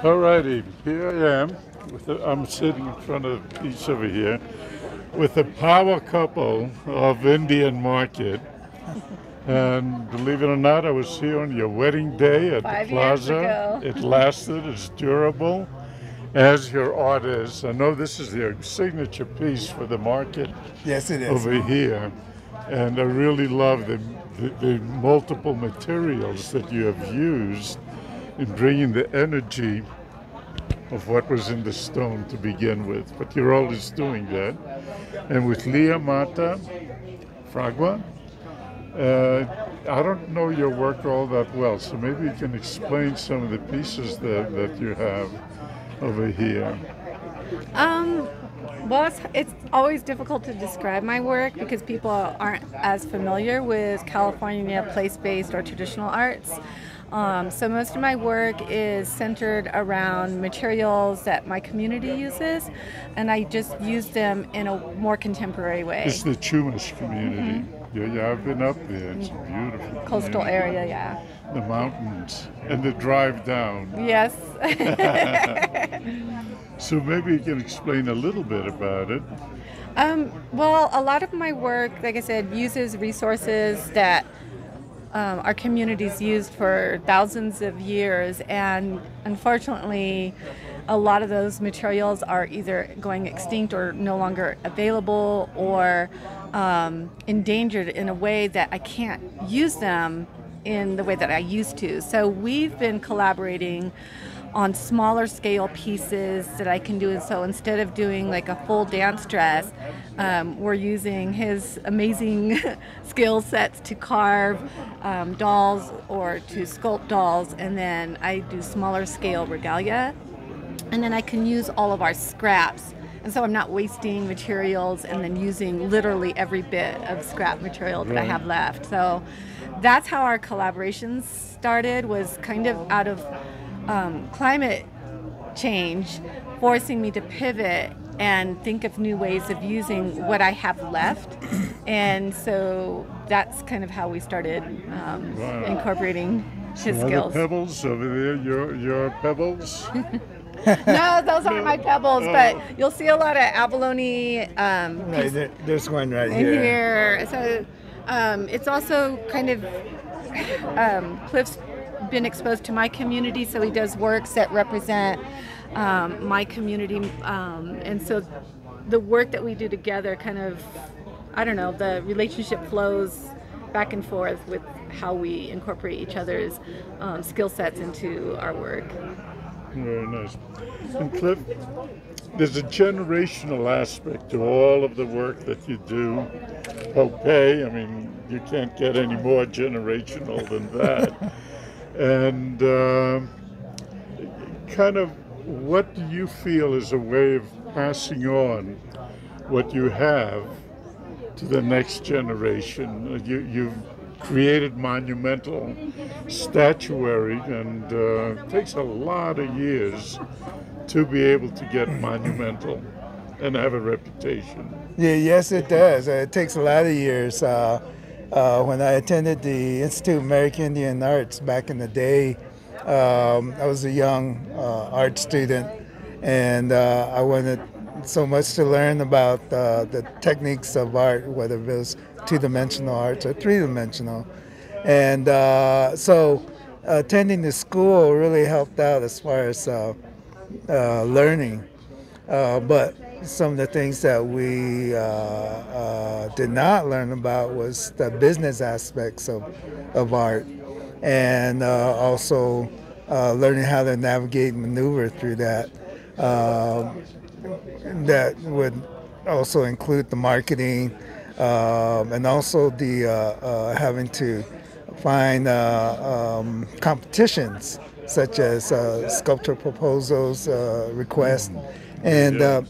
All righty, here I am. I'm sitting in front of a piece over here with a power couple of Indian market. And believe it or not, I was here on your wedding day at the 5 years plaza. ago. It lasted, it's durable, as your art is. I know this is your signature piece for the market. Yes, it is. Over here. And I really love the multiple materials that you have used in bringing the energy of what was in the stone to begin with. But you're always doing that. And with Leah Mata, Fragua, I don't know your work all that well, so maybe you can explain some of the pieces that you have over here. Well, it's always difficult to describe my work because people aren't as familiar with California place-based or traditional arts. So most of my work is centered around materials that my community uses, and I just use them in a more contemporary way. It's the Chumash community. Yeah, I've been up there. It's a beautiful Coastal community. area, yeah. The mountains and the drive down. Yes. So maybe you can explain a little bit about it. Well, a lot of my work, like I said, uses resources that our communities used for thousands of years, and unfortunately a lot of those materials are either going extinct or no longer available or endangered in a way that I can't use them in the way that I used to. So we've been collaborating on smaller scale pieces that I can do. And so instead of doing like a full dance dress, we're using his amazing skill sets to carve dolls or to sculpt dolls. And then I do smaller scale regalia. And then I can use all of our scraps. And so I'm not wasting materials and then using literally every bit of scrap material that I have left. So that's how our collaborations started, was kind of out of climate change forcing me to pivot and think of new ways of using what I have left. And so that's kind of how we started incorporating his skills. The pebbles over there, your pebbles? No, those aren't my pebbles, but you'll see a lot of abalone Right, there's one right in here. here. So it's also kind of Cliff's been exposed to my community, so he does works that represent my community, and so the work that we do together kind of, I don't know, the relationship flows back and forth with how we incorporate each other's skill sets into our work. Very nice. And Cliff, there's a generational aspect to all of the work that you do. Okay, I mean, you can't get any more generational than that. And kind of, what do you feel is a way of passing on what you have to the next generation? You've created monumental statuary, and it takes a lot of years to be able to get monumental and have a reputation. Yeah, yes, it does. It takes a lot of years. When I attended the Institute of American Indian Arts back in the day, I was a young art student, and I wanted so much to learn about the techniques of art, whether it was two-dimensional arts or three-dimensional. And so attending the school really helped out as far as learning. But some of the things that we did not learn about was the business aspects of art, and also learning how to navigate and maneuver through that. That would also include the marketing, and also the having to find competitions such as sculpture proposals, requests, and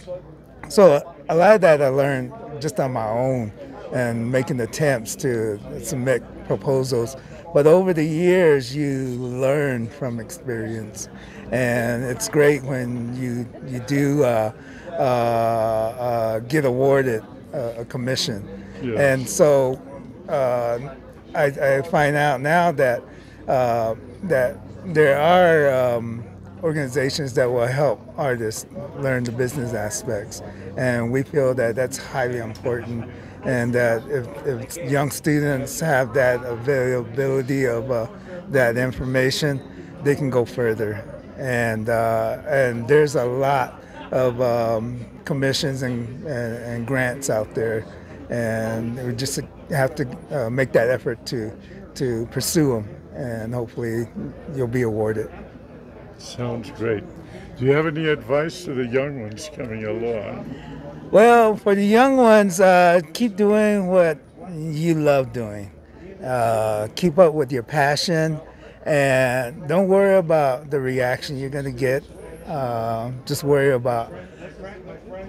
so a lot of that I learned just on my own and making attempts to submit proposals. But over the years, you learn from experience, and it's great when you do get awarded a commission. Yes. And so I find out now that that there are organizations that will help artists learn the business aspects, and we feel that that's highly important, and that if young students have that availability of that information, they can go further. And there's a lot of commissions and grants out there, and we just have to make that effort to pursue them, and hopefully you'll be awarded. Sounds great. Do you have any advice to the young ones coming along? Well, for the young ones, keep doing what you love doing. Keep up with your passion, and don't worry about the reaction you're going to get. Just worry about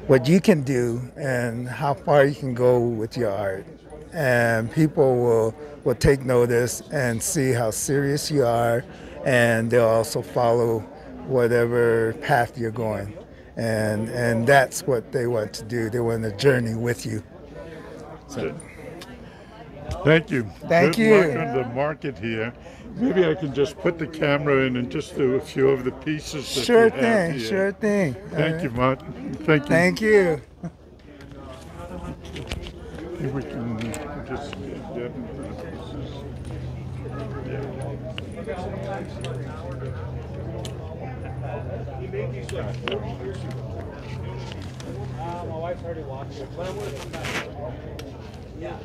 what you can do and how far you can go with your art. And people will take notice and see how serious you are, and they'll also follow whatever path you're going. And that's what they want to do. They want to journey with you. So, thank you. Thank Good you. luck on the market here. Maybe I can just put the camera in and just do a few of the pieces that Sure you have thing, here. sure thing. Thank you, Martin. Thank you. Thank you. If we can just get my wife's already watched it, but I'm going to come back. Yeah.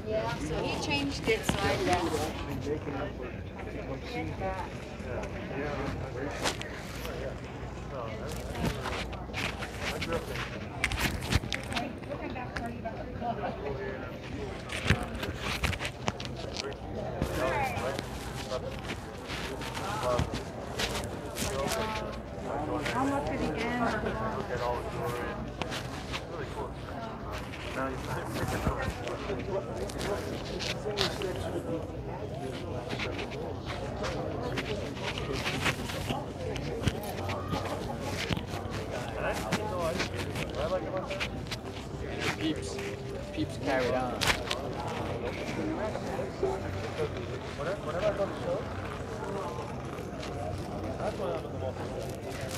Yeah, so he changed it so I guess. How much did he get? Peeps carried on. Whenever I go to shows, that's when I'm the most.